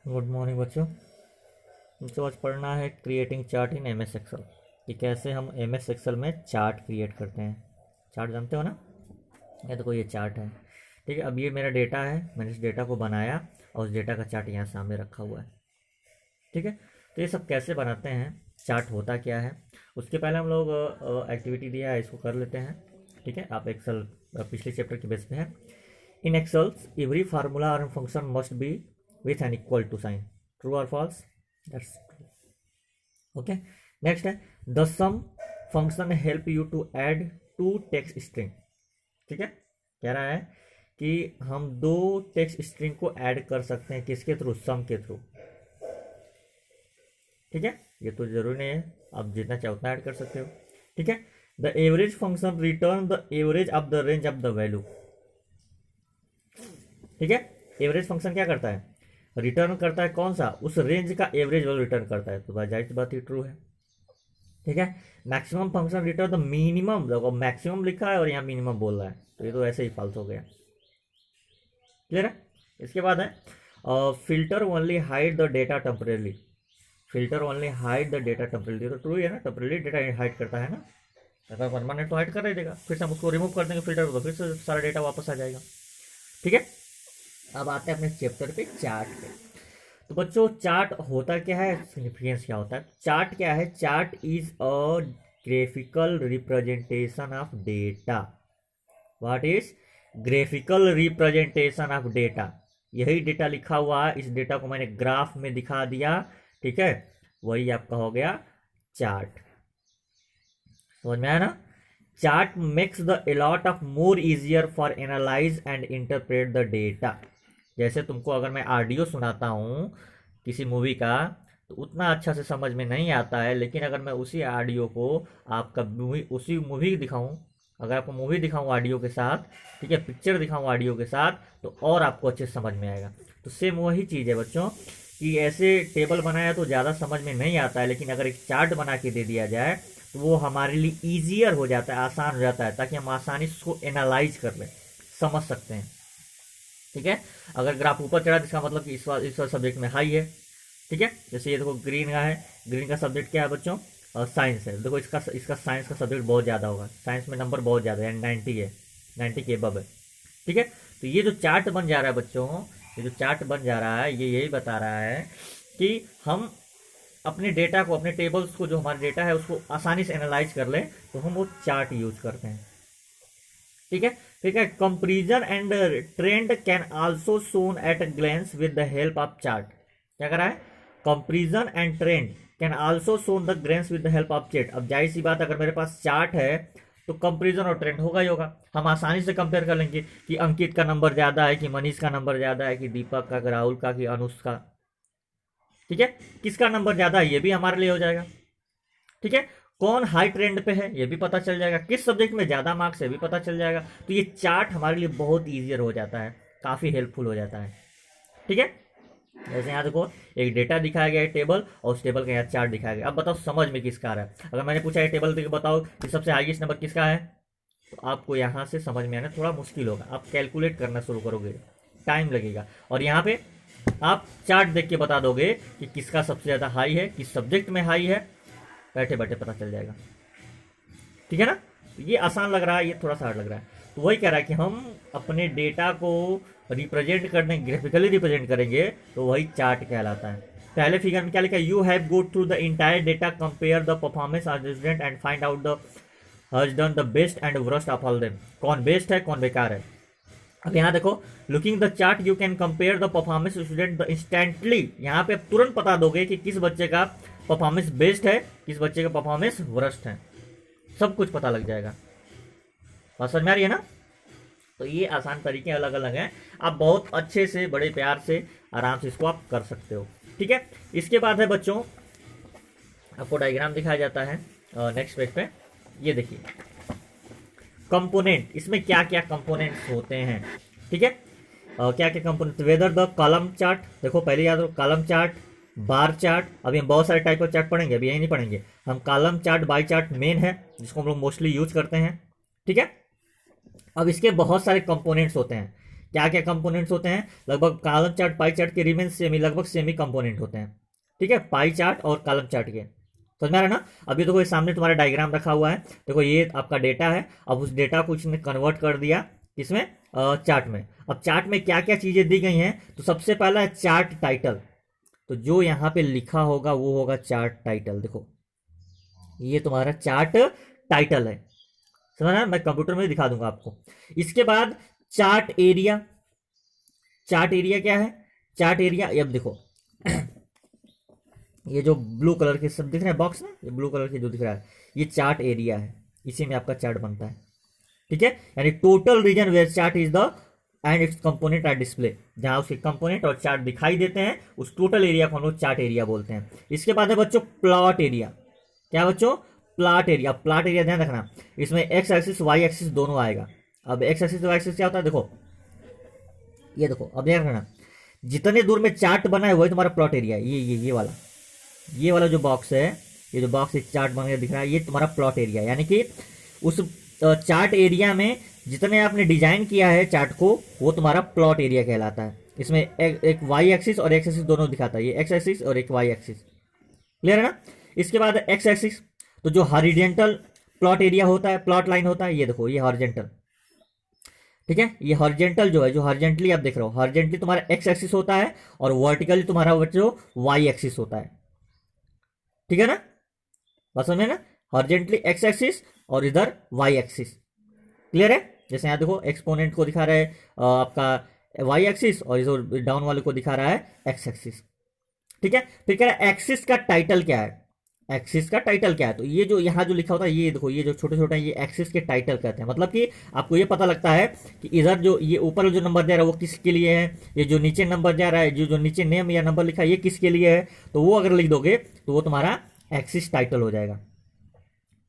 Good morning बच्चों। तो आज पढ़ना है creating chart in M S Excel, कि कैसे हम एम एस एक्सेल में चार्ट क्रिएट करते हैं। चार्ट जानते हो ना? ये देखो, ये चार्ट है। ठीक है, अब ये मेरा डेटा है, मैंने इस डेटा को बनाया और उस डेटा का चार्ट यहाँ सामने रखा हुआ है। ठीक है, तो ये सब कैसे बनाते हैं, चार्ट होता क्या है, उसके पहले हम लोग एक्टिविटी दिया है, इसको कर लेते हैं। ठीक है, आप एक्सेल पिछले चैप्टर के बेस पे है। इन एक्सेल्स एवरी फार्मूला और function must be with an equal to sign, true or false, that's true. Okay, next है the sum function help you to add two text string. ठीक है, कह रहा है कि हम दो टेक्स्ट स्ट्रिंग को ऐड कर सकते हैं, किसके थ्रू? सम के थ्रू। ठीक है, ये तो जरूरी नहीं है, आप जितना चाहे उतना ऐड कर सकते हो। ठीक है, the average function return the average of the range of the value. ठीक है, एवरेज फंक्शन क्या करता है? रिटर्न करता है कौन सा? उस रेंज का एवरेज वैल्यू रिटर्न करता है, तो जाहिर सी बात ही ट्रू है। ठीक है, maximum function return the minimum, देखो मैक्सिमम लिखा है और यहाँ मिनिमम बोल रहा है, तो ये तो ऐसे ही फाल्स हो गया। क्लियर है? इसके बाद है filter only hide the data temporarily. Filter only hide the data temporarily, तो ट्रू है ना, टेम्परेली डेटा हाइड करता है ना। अगर परमानेंट तो हाइड कर ही देगा, फिर से हम उसको रिमूव कर देंगे फिल्टर को, तो फिर से सारा डेटा वापस आ जाएगा। ठीक है, अब आते हैं अपने चैप्टर पे, चार्ट पे। तो बच्चों, चार्ट होता क्या है, सिग्निफिकेंस क्या होता है? चार्ट क्या है? Chart is a graphical representation of data. What is graphical representation of data? यही डेटा लिखा हुआ है, इस डेटा को मैंने ग्राफ में दिखा दिया। ठीक है, वही आपका हो गया चार्ट। समझ में आया ना? Chart makes the a lot of more easier for analyse and interpret the data. जैसे तुमको अगर मैं ऑडियो सुनाता हूँ किसी मूवी का, तो उतना अच्छा से समझ में नहीं आता है, लेकिन अगर मैं उसी ऑडियो को आपका मूवी, उसी मूवी दिखाऊं, अगर आपको मूवी दिखाऊं ऑडियो के साथ, ठीक है, पिक्चर दिखाऊं ऑडियो के साथ, तो और आपको अच्छे से समझ में आएगा। तो सेम वही चीज़ है बच्चों, कि ऐसे टेबल बनाया तो ज़्यादा समझ में नहीं आता है, लेकिन अगर एक चार्ट बना के दे दिया जाए तो वो हमारे लिए ईजियर हो जाता है, आसान हो जाता है, ताकि हम आसानी से उसको एनालाइज कर लें, समझ सकते हैं। ठीक है, अगर ग्राफ ऊपर चढ़ा तो इसका मतलब कि इस सब्जेक्ट में हाई है। ठीक है, जैसे ये देखो ग्रीन का है, ग्रीन का सब्जेक्ट क्या है बच्चों? साइंस है। देखो इसका इसका साइंस का सब्जेक्ट बहुत ज़्यादा होगा, साइंस में नंबर बहुत ज़्यादा है, 90 है, 90 के अबव है। ठीक है, तो ये जो चार्ट बन जा रहा है बच्चों, ये जो चार्ट बन जा रहा है, ये यही बता रहा है कि हम अपने डेटा को, अपने टेबल्स को, जो हमारा डेटा है उसको आसानी से एनालाइज कर लें, तो हम वो चार्ट यूज करते हैं। ठीक है, ठीक है, comparison and trend can also shown at a glens with the help of chart. क्या कर रहा है? Comparison and trend can also shown the glens with the help of chart. अब जाहिर सी बात, अगर मेरे पास चार्ट है तो कंपेरिजन और ट्रेंड होगा ही होगा। हम आसानी से कंपेयर कर लेंगे कि अंकित का नंबर ज्यादा है, कि मनीष का नंबर ज्यादा है, कि दीपक का, कि राहुल का, कि अनुष का। ठीक है, किसका नंबर ज्यादा है ये भी हमारे लिए हो जाएगा। ठीक है, कौन हाई ट्रेंड पे है ये भी पता चल जाएगा, किस सब्जेक्ट में ज्यादा मार्क्स है भी पता चल जाएगा। तो ये चार्ट हमारे लिए बहुत ईजियर हो जाता है, काफी हेल्पफुल हो जाता है। ठीक है, जैसे यहाँ देखो एक डेटा दिखाया गया है, टेबल, और उस टेबल का यहाँ चार्ट दिखाया गया। अब बताओ समझ में किसका आ रहा है? अगर मैंने पूछा ये टेबल देखो बताओ कि सबसे हाईएस्ट नंबर किसका है, तो आपको यहाँ से समझ में आना थोड़ा मुश्किल होगा, आप कैलकुलेट करना शुरू करोगे, टाइम लगेगा। और यहाँ पे आप चार्ट देख के बता दोगे कि किसका सबसे ज्यादा हाई है, किस सब्जेक्ट में हाई है, बैठे बैठे पता चल जाएगा। ठीक है ना? तो ये आसान लग रहा है, ये थोड़ा सा हार्ड लग रहा है। तो वही कह रहा है कि हम अपने डेटा को रिप्रेजेंट करने, ग्राफिकली रिप्रेजेंट करेंगे, तो वही चार्ट कहलाता है। पहले फिगर में क्या लिखा है? You have go through the entire data, compare the performance of the student and find out the has done the best and worst of all them. कौन बेस्ट है, कौन बेकार है। अब यहाँ देखो, looking the chart you can compare the performance student instantly. यहाँ पे आप तुरंत बता दोगे कि किस बच्चे का परफॉर्मेंस बेस्ट है, किस बच्चे का परफॉर्मेंस वर्स्ट है, सब कुछ पता लग जाएगा। बात समझ में आ रही है ना? तो ये आसान तरीके अलग अलग हैं, आप बहुत अच्छे से, बड़े प्यार से, आराम से इसको आप कर सकते हो। ठीक है, इसके बाद है बच्चों, आपको डायग्राम दिखाया जाता है नेक्स्ट पेज पे। ये देखिए कंपोनेंट, इसमें क्या क्या कंपोनेंट्स होते हैं। ठीक है, क्या क्या component, whether the column chart. देखो पहले याद रखो, कॉलम चार्ट, बार चार्ट। अभी हम बहुत सारे टाइप ऑफ चार्ट पढ़ेंगे, अभी यही नहीं पढ़ेंगे हम। Column chart, by chart main है, जिसको हम लोग मोस्टली यूज करते हैं। ठीक है, अब इसके बहुत सारे कंपोनेंट्स होते हैं। क्या क्या कंपोनेंट्स होते हैं, लगभग कॉलम चार्ट पाई चार्ट के रिमेन सेमी लगभग सेमी कंपोनेंट होते हैं। ठीक है, पाई चार्ट और कॉलम चार्ट के, समझ में आ रहा है ना। अभी देखो ये सामने तुम्हारा डायग्राम रखा हुआ है, देखो ये आपका डेटा है, अब उस डेटा को इसने कन्वर्ट कर दिया किसमें, चार्ट में। अब चार्ट में क्या क्या चीजें दी गई हैं, तो सबसे पहला है चार्ट टाइटल, तो जो यहाँ पे लिखा होगा वो होगा चार्ट टाइटल। देखो ये तुम्हारा चार्ट टाइटल है, समझ रहे हैं, मैं कंप्यूटर में दिखा दूंगा आपको। इसके बाद चार्ट एरिया, चार्ट एरिया क्या है, चार्ट एरिया अब देखो ये जो ब्लू कलर के सब दिख रहे हैं बॉक्स ना, ये ब्लू कलर के जो दिख रहा है ये चार्ट एरिया है, इसी में आपका चार्ट बनता है। ठीक है, यानी total region where chart is the and its component are display, जहां उसके कंपोनेंट और चार्ट दिखाई देते हैं उस टोटल एरिया को हम लोग चार्ट एरिया बोलते हैं। इसके बाद है बच्चों प्लॉट एरिया, क्या बच्चों, प्लॉट एरिया। प्लॉट एरिया ध्यान रखना, इसमें एक्स एक्सिस वाई एक्सिस दोनों आएगा। अब एक्स एक्सिस वाई एक्सिस क्या होता है, देखो ये देखो, अब ध्यान रखना, जितने दूर में चार्ट बना है वही तुम्हारा प्लॉट एरिया है। ये वाला जो बॉक्स है, ये जो बॉक्स एक चार्ट बन के दिख रहा है, ये तुम्हारा प्लॉट एरिया है। यानी कि उस चार्ट एरिया में जितने आपने डिजाइन किया है चार्ट को, वो तुम्हारा प्लॉट एरिया कहलाता है। इसमें एक वाई एक्सिस और एक्स एक्सिस दोनों दिखाता है, ये एक्स एक्सिस और एक वाई एक्सिस, क्लियर है ना। इसके बाद एक्स एक्सिस, तो जो हॉरिजॉन्टल प्लॉट एरिया होता है, प्लॉट लाइन होता है, ये देखो ये हॉरिजॉन्टल, ठीक है, ये हॉरिजॉन्टल जो है, जो हॉरिजॉन्टली आप देख रहे हो, हॉरिजॉन्टली तुम्हारा एक्स एक्सिस होता है और वर्टिकली तुम्हारा जो वाई एक्सिस होता है। ठीक है ना, बात समझ में ना, हॉरिजॉन्टली एक्स एक्सिस और इधर वाई एक्सिस, क्लियर है। जैसे यहाँ देखो एक्सपोनेंट को दिखा रहा है आपका वाई एक्सिस और इस डाउन वाले को दिखा रहा है एक्स एक्सिस। ठीक है, फिर कह रहा है एक्सिस का टाइटल क्या है, एक्सिस का टाइटल क्या है, तो ये जो यहाँ जो लिखा होता है, ये देखो ये जो छोटे छोटे ये एक्सिस के टाइटल कहते हैं। मतलब कि आपको ये पता लगता है कि इधर जो ये ऊपर जो नंबर जा रहा है वो किसके लिए है, ये जो नीचे नंबर जा रहा है, जो नीचे नेम या नंबर लिखा है ये किसके लिए है, तो वो अगर लिख दोगे तो वो तुम्हारा एक्सिस टाइटल हो जाएगा।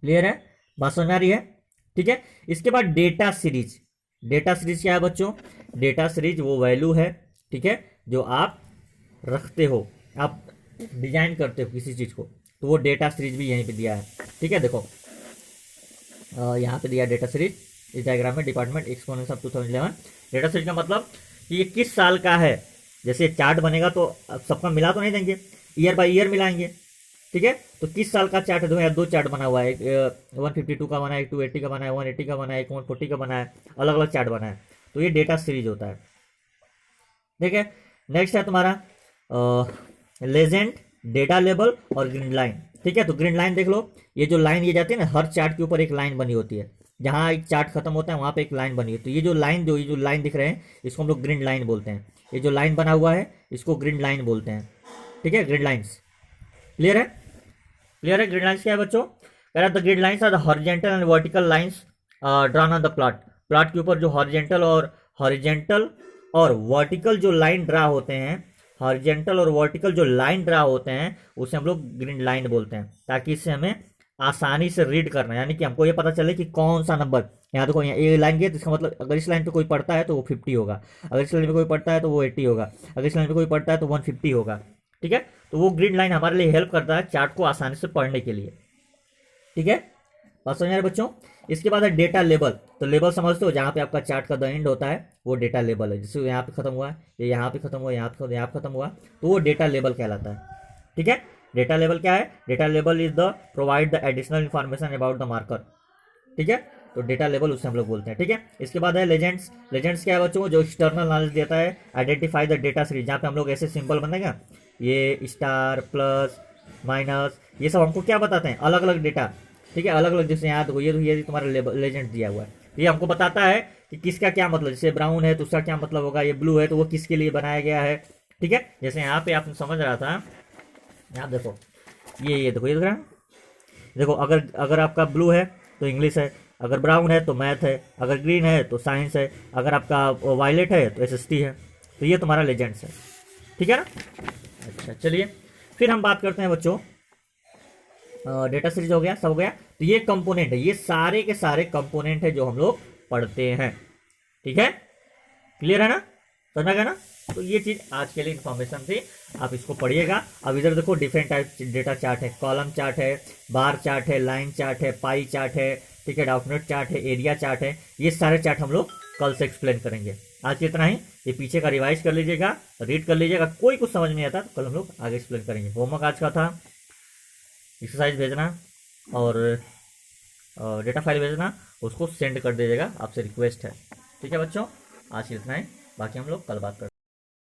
क्लियर है, बात समझ आ रही है। ठीक है, इसके बाद डेटा सीरीज। डेटा सीरीज क्या है बच्चों, डेटा सीरीज वो वैल्यू है, ठीक है, जो आप रखते हो, आप डिजाइन करते हो किसी चीज को, तो वो डेटा सीरीज भी यहीं पे दिया है। ठीक है, देखो यहाँ पे दिया डेटा सीरीज इस डायग्राम में, डिपार्टमेंट एक्सपोनेंस ऑफ 2011। डेटा सीरीज का मतलब कि ये किस साल का है, जैसे चार्ट बनेगा तो सबका मिला तो नहीं देंगे, ईयर बाय ईयर मिलाएंगे। ठीक है, तो किस साल का चार्ट है, दो चार्ट बना हुआ है, 152 का बना है, 280 का बना है, 180 का बना है, 140 का बना है, अलग अलग चार्ट बना है, तो ये डेटा सीरीज होता है। ठीक है, नेक्स्ट है तुम्हारा लेजेंड, डेटा लेबल और ग्रीन लाइन। ठीक है, तो ग्रीन लाइन देख लो, ये जो लाइन ये जाती है ना, हर चार्ट के ऊपर एक लाइन बनी होती है, जहां एक चार्ट खत्म होता है वहां पे एक लाइन बनी है, तो ये जो लाइन दिख रहे हैं इसको हम लोग ग्रीन लाइन बोलते हैं। ये जो लाइन बना हुआ है इसको ग्रीन लाइन बोलते हैं। ठीक है, ग्रीन लाइन्स, क्लियर है, क्लियर है। ग्रीन लाइन्स क्या है बच्चों, कह रहा the green lines are the horizontal and vertical lines drawn on the plot. Plot के ऊपर जो हॉरिजॉन्टल और वर्टिकल जो लाइन ड्रा होते हैं, हॉरिजॉन्टल और वर्टिकल जो लाइन ड्रा होते हैं उसे हम लोग ग्रीन लाइन बोलते हैं, ताकि इससे हमें आसानी से रीड करना है, यानी कि हमको ये पता चले कि कौन सा नंबर, यहाँ देखो यहाँ ए लाइन गया तो इसका मतलब अगर इस लाइन पे कोई पढ़ता है तो वो 50 होगा, अगर इस लाइन पे कोई पढ़ता है तो वो 80 होगा, अगर इस लाइन पे कोई पढ़ता है तो 150 होगा। ठीक है, तो वो ग्रीन लाइन हमारे लिए हेल्प करता है चार्ट को आसानी से पढ़ने के लिए। ठीक है, बात समझ रहे बच्चों। इसके बाद है डेटा लेबल। तो लेबल समझते हो, जहाँ पे आपका चार्ट का द एंड होता है वो डेटा लेबल है, जैसे यहाँ पे खत्म हुआ है, ये यहाँ पे खत्म हुआ, यहाँ पे खत्म हुआ, तो वो डेटा लेबल कहलाता है। ठीक है, डेटा लेबल क्या है, data label is the provide the additional information about the marker. ठीक है, तो डेटा लेबल उससे हम लोग बोलते हैं। ठीक है, इसके बाद है लेजेंड्स। लेजेंड्स क्या है बच्चों, जो एक्सटर्नल नॉलेज देता है, आइडेंटिफाई द डेटा सीरीज, जहाँ पे हम लोग ऐसे सिंबल बनेगा, ये स्टार प्लस माइनस, ये सब हमको क्या बताते हैं, अलग अलग डेटा। ठीक है, अलग अलग, जैसे यहाँ देखो ये तुम्हारा लेजेंड दिया हुआ है, ये हमको बताता है कि किसका क्या मतलब, जैसे ब्राउन है तो उसका क्या मतलब होगा, ये ब्लू है तो वो किसके लिए बनाया गया है। ठीक है, जैसे यहाँ पे आपने समझ रहा था, यहाँ देखो ये देखो, ये देख रहा है, देखो अगर आपका ब्लू है तो इंग्लिश है, अगर ब्राउन है तो मैथ है, अगर ग्रीन है तो साइंस है, अगर आपका वायलेट है तो एसएसटी है, तो ये तुम्हारा लेजेंड्स है। ठीक है ना, अच्छा चलिए फिर हम बात करते हैं बच्चों, डेटा सीरीज हो गया, सब हो गया, तो ये कंपोनेंट है, ये सारे के सारे कंपोनेंट है जो हम लोग पढ़ते हैं। ठीक है, क्लियर है ना, समझ गया ना। तो ये चीज आज के लिए इन्फॉर्मेशन थी, आप इसको पढ़िएगा। अब इधर देखो डिफरेंट टाइप डेटा चार्ट है, कॉलम चार्ट है, बार चार्ट है, लाइन चार्ट है, पाई चार्ट है, ठीक है, डॉक्यूमेंट चार्ट है, एरिया चार्ट है, ये सारे चार्ट हम लोग कल से एक्सप्लेन करेंगे। आज के इतना ही। ये पीछे का रिवाइज कर लीजिएगा, रीड कर लीजिएगा, कोई कुछ समझ नहीं आता तो कल हम लोग आगे एक्सप्लेन करेंगे। होमवर्क आज का था एक्सरसाइज भेजना और डेटा फाइल भेजना, उसको सेंड कर दीजिएगा, आपसे रिक्वेस्ट है। ठीक है बच्चों, आज के इतना ही, बाकी हम लोग कल बात करते हैं।